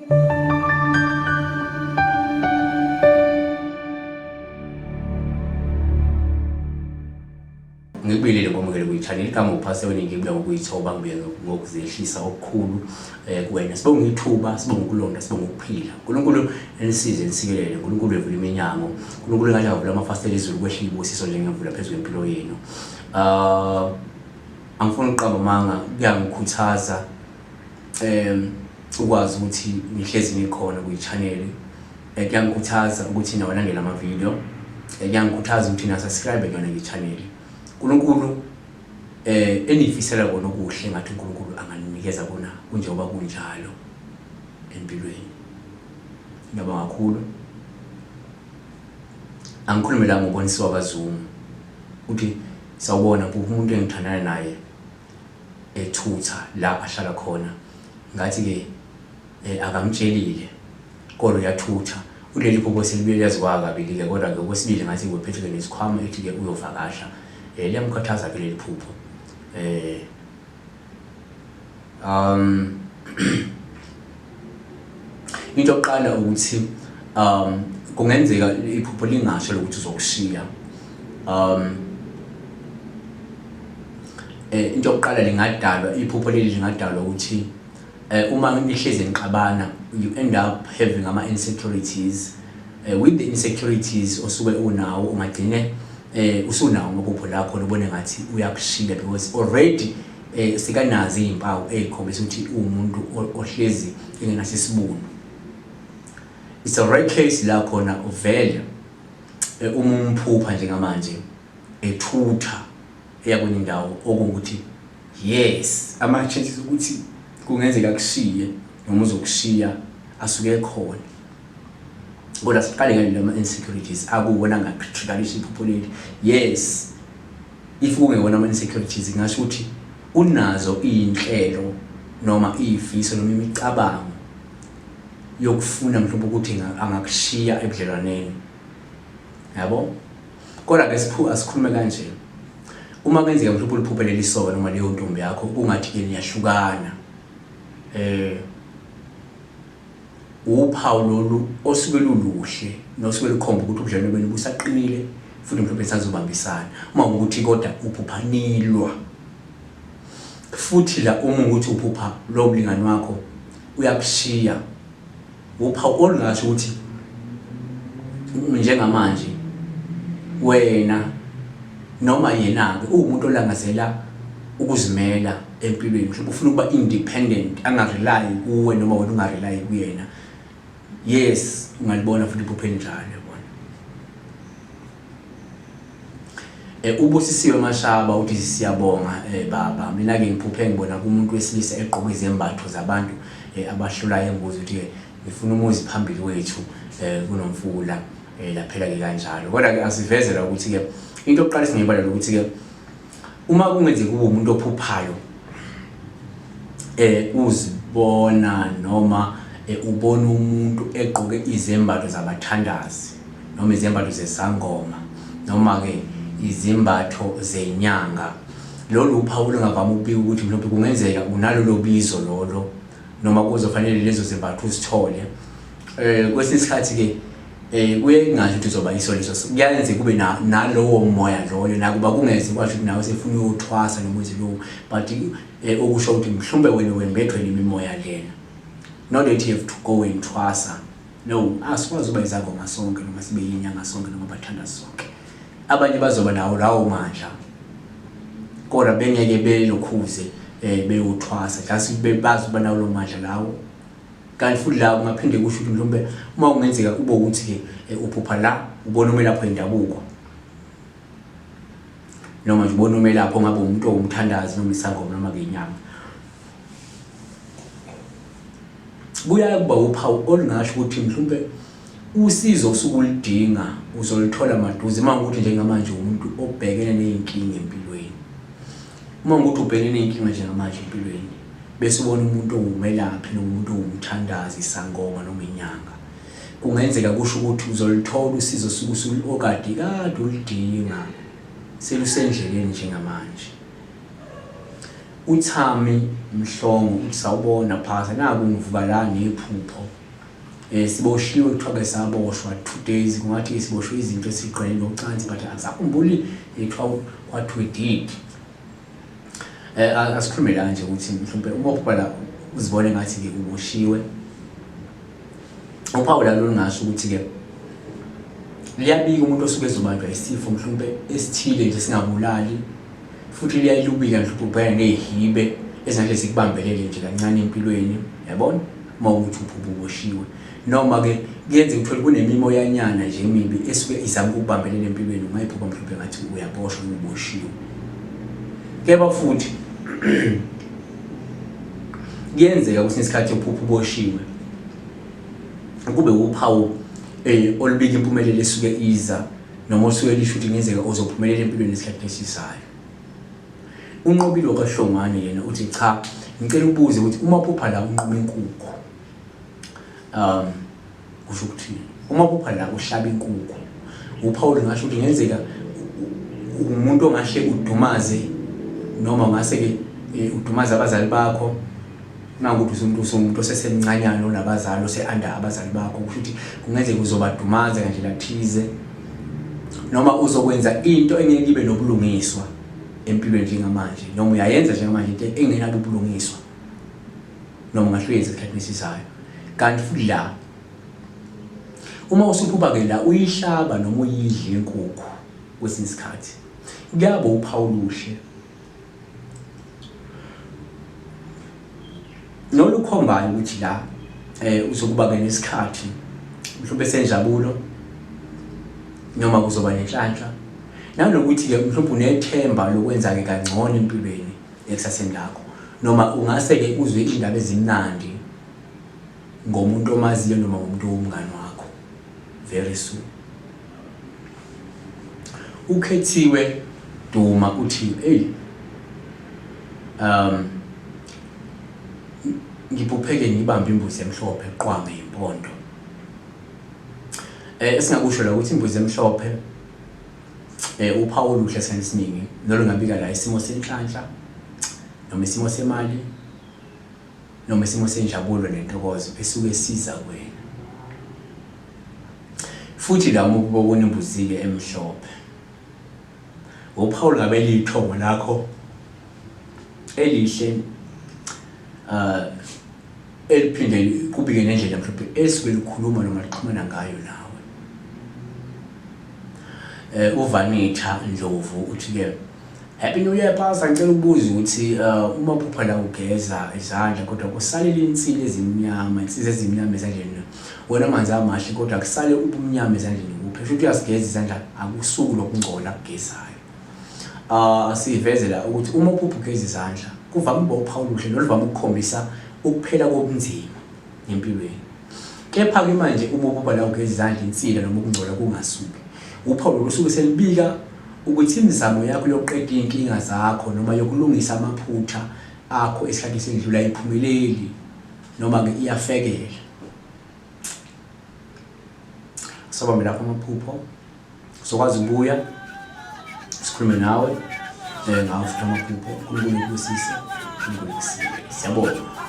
Ngikubelele ngomukele kwi-channel kama uphase weNingi kuya ngokuyithoba ngibuye ngokuzehlisa okukhulu kuwena. Sibonga ithuba, sibonga ukulonda, sibonga ukuphila. uNkulunkulu enisize nisikelele, uNkulunkulu evula iminyango, uNkulunkulu engathi avula amafasitela ezulu kwehla ibusiso njengevula phezu kwempilo yenu. Angifuni ukuqamba manga, kuyangikhuthaza ukwazi ukuthi nihlezi nikhona kwi-channel. Kuyangikhuthaza ukuthi nawalandela ama-video. Kuyangikhuthaza ukuthi na-subscribe kuyona i-channel. uNkulunkulu enifisela kona okuhle ngathi uNkulunkulu anganinikeza kona kunjengoba kunjalo empilweni. Ngiyabonga kakhulu. Angikhulume la ngobonisiwa kaZungu uthi sawubona umuntu engithandana naye ethutha la ahlala khona ngathi ke akamtshelile kodwa uyathutha. Uleli phupho selibuye liyaziwa kabili ke kodwa ngokwesibili ngathi uphethwe nesikhwama ethi ke uyovakasha. Liyamkhathaza ke leli phupho. Into yokuqala ukuthi kungenzeka iphupho lingasho lokuthi uzokushiya. Into yokuqala lingadalwa iphupho leli lingadalwa ukuthi uma nihlezi niqabana, you end up having ama insecurities. With the insecurities osuke unawo ungagcine usunawo amaphupho lakho ubone ngathi uyakushiya because already sikanazi izimpawu ezikhombisa ukuthi umuntu ohlezi engenasisibuni. It's a rare case la khona uvele umphupha njengamanje ethutha eyakwenye indawo okungukuthi yes ama chances ukuthi kungenzeka kushiye noma uzokushiya asuke ekhona. Kodwa siqale ngale lama insecurities akuwona ngacriticalisha iphupho leli. Yes, if ungewona ama insecurities ngasho ukuthi unazo inhlelo noma izifiso noma imicabango yokufuna mhlawumbe ukuthi angakushiya ebudlelwaneni. Yabo? Kodwa ke asikhulume kanje. Uma kwenzeka mhlawumbe uliphupho leli soka noma leyo ntombi yakho kungathi ke niyahlukana. Uphawu lolu osuke luluhle nosuke likhomba ukuthi ubudlelwano benu busaqinile futhi mhlawumbe sazobambisana. Uma ukuthi kodwa uphuphanilwa futhi la uma ukuthi uphupha lo mlingani wakho uyakushiya, uphawu olungasho ukuthi njengamanje wena noma yena ke umuntu olangazela ukuzimela empilweni, mhlawumbe ufuna ukuba independent, angarely kuwe noma wena ungarely kuyena. Yes, ungalibona futhi iphupho elinjalo yabona. Ubusisiwe Mashaba uthi siyabonga baba. Mina ke ngiphuphe ngibona kumuntu wesilisa egqoka izembatho zabantu abahlulayo embuzi ukuthi ngifuna umuzi phambili wethu kunomfula laphela ke kanjalo. Kodwa ke asivezela ukuthi ke into yokuqala singayibala ukuthi ke uma kungenzeka kube umuntu ophuphayo uzibona noma ubona umuntu egqoke izembatho zabathandazi noma izembatho zezangoma noma ke izembatho zenyanga, lolu uphawu lungavama ukubika ukuthi mhlawumbe kungenzeka unalo lobizo lolo noma kuzofanele lezo zembatho uzithole. Kwesinye isikhathi ke kuye ngasho ukuthi uzoba iso leso, kuyenzeka kube nalowo moya loyo nakuba kungeze kwasho ukuthi nawe sefuna ukuthwasa nomuzi lo, but okusho ukuthi mhlawumbe wena wembethwe nemimoya lena. Not that you have to go and twasa. No, asikwazi uba izangoma sonke noma sibe yinyanga sonke noma bathanda sonke. Abanye bazoba nawo lawo mandla kodwa bengeke belokhuze beyothwasa just bebazi uba nawo lo mandla lawo. Kanti futhi la ungaphinde kusho ukuthi mhlawumbe uma kungenzeka ube ukuthi uphupha la ubona umelapho endabuko noma nje ubona umelapho ngabe umuntu owumthandazi noma isangoma noma ngenyanga. Buya kuba uphawu olungasho ukuthi mhlawumbe usizo usukulidinga uzolithola maduze uma ukuthi njengamanje umuntu obhekene nezinkinga empilweni. Uma ukuthi ubhekene nezinkinga njengamanje empilweni bese ubona umuntu owumelaphi noma umuntu owumthandazi isangoma noma inyanga, kungenzeka kusho ukuthi uzolithola usizo suku okade ulidinga selusendleleni njengamanje. uThami Mhlongo uthi sawubona phasa naku ngivuka la nephupho siboshiwe kuthiwa saboshwa 2 days kungathi siboshwe izinto esiqhelile nocansi but asakhumbuli ekuthiwa kwathiwe did asikhulume la nje ukuthi mhlawumbe uma uphupha la uzibone ngathi ke uboshiwe uphawu la lungasho ukuthi ke liyabika umuntu osuke ezobanjwa isifo mhlawumbe esithile nje singabulali futhi liyalubika mhlawumbe ubhekana nezihibe ezingahle zikubambelele nje kancane empilweni yabona uma uthi uboshiwe noma ke kuyenze ukuthi kunemimoyanyana nje emibi esuke izama ukubambelela empilweni ungayiphupha mhlawumbe ngathi uyaboshwa uboshiwe keba futhi kuyenzeka ukuthi isikhathi uphupha uboshiwe kube uphawu olubika impumelelo esuke iza noma osuke lisho ukuthi kuyenzeka uzophumelela empilweni esikhathi esizayo unqobile okahlongwane yena uthi cha ngicela ukubuze ukuthi uma uphupha la unqoba inkukhu kusho ukuthi uma uphupha la uhlaba inkukhu uphawu ngasho ukuthi kuyenzeka umuntu ongahle udumaze noma ngase ke udumaza abazali bakho nangokuthi umuntu osesemncanyana onabazali ose-under abazali bakho kusho ukuthi kungenzeka uzobadumaza ngandlela thize noma uzokwenza into engeke ibe nobulungiswa empilweni njengamanje noma uyayenza njengamanje into engenabo ubulungiswa noma ungahlwenza esikhathini esizayo kanti futhi la uma usuphupha ke la uyihlaba noma uyidle inkukhu kwesinye isikhathi kuyabo uphawu luhle nolukhombayo ukuthi la uzokuba ke nesikhathi mhlawumbe senjabulo noma kuzoba nenhlanhla nanokuthi ke mhlawumbe unethemba lokwenza ke kangcono empilweni ekusaseni lakho noma ungase ke uzwe indaba ezimnandi ngomuntu omaziyo noma umuntu womngani wakho very soon ukhethiwe Duma uthi ngiphupheke ngibambe imbuzi emhlophe qwame impondo esingakusho la ukuthi imbuzi emhlophe uphawu luhle senisiningi nolungabika la isimo senhlanhla noma isimo semali noma isimo senjabulo nentokozo esuke siza kuwena futhi la uma ubona imbuzi ke emhlophe uphawu ngabe lithongo lakho elihle eliphinde kubike nendlela mhlawumbe esuke likhuluma noma liqhumana ngayo nawe uVanitha Ndlovu uthi ke happy new year pastor ngicela ukubuza ukuthi uma uphupha la ugeza izandla kodwa kusalele insile ezimnyama insizwe ezimnyama ezandleni wena manzi amahle kodwa kusale ubumnyama ezandleni kuphi futhi uyasigeza izandla akusuku lokungcola kugezayo sivezela ukuthi uma uphupha ugeza izandla kuvama ukuba uphawu luhle noluvama ukukhombisa ukuphela kobunzima empilweni kepha ke manje uma uphupha la ugeza izandla insila noma ukungcola kungasuki uphawu lusuke selibika ukuthi imizamo yakho yokuqeda inkinga zakho noma yokulungisa amaphutha akho esikhathi sendlula iphumeleli noma ke iyafekela sobambe lapho amaphupho sokwazi ukubuya sikhulume nawe ngawo futhi amaphupho uNkulunkulu ukusise uNkulunkulu ukusise siyabonga.